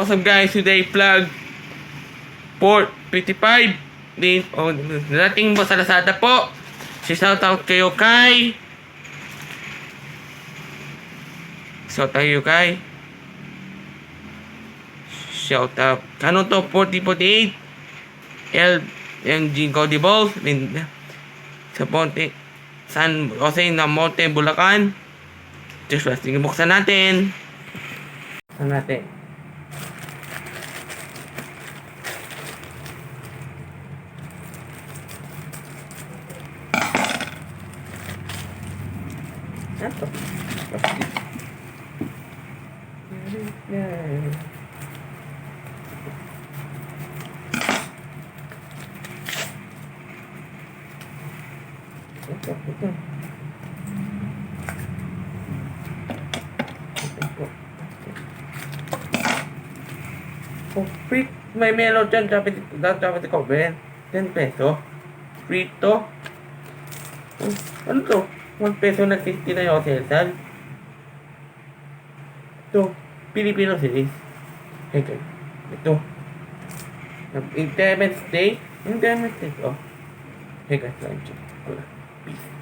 What's up guys, today vlog Port 55 din narating mo sa Lazada po. Shoutout kayo kay Shoutout ano to, 4048 LMG Codibles sa Ponte San Jose na Monte, Bulacan. Just sige, buksan natin. Ito. Oh, free. May melon dyan. Dapat ko, Ben. 10 peso. Free to. Ano to? 1 peso na 60 na yung Rizal. Ito. Pilipino series. Okay. Ito. Independence Day. Oh. Hey guys, I'm Jim. Peace.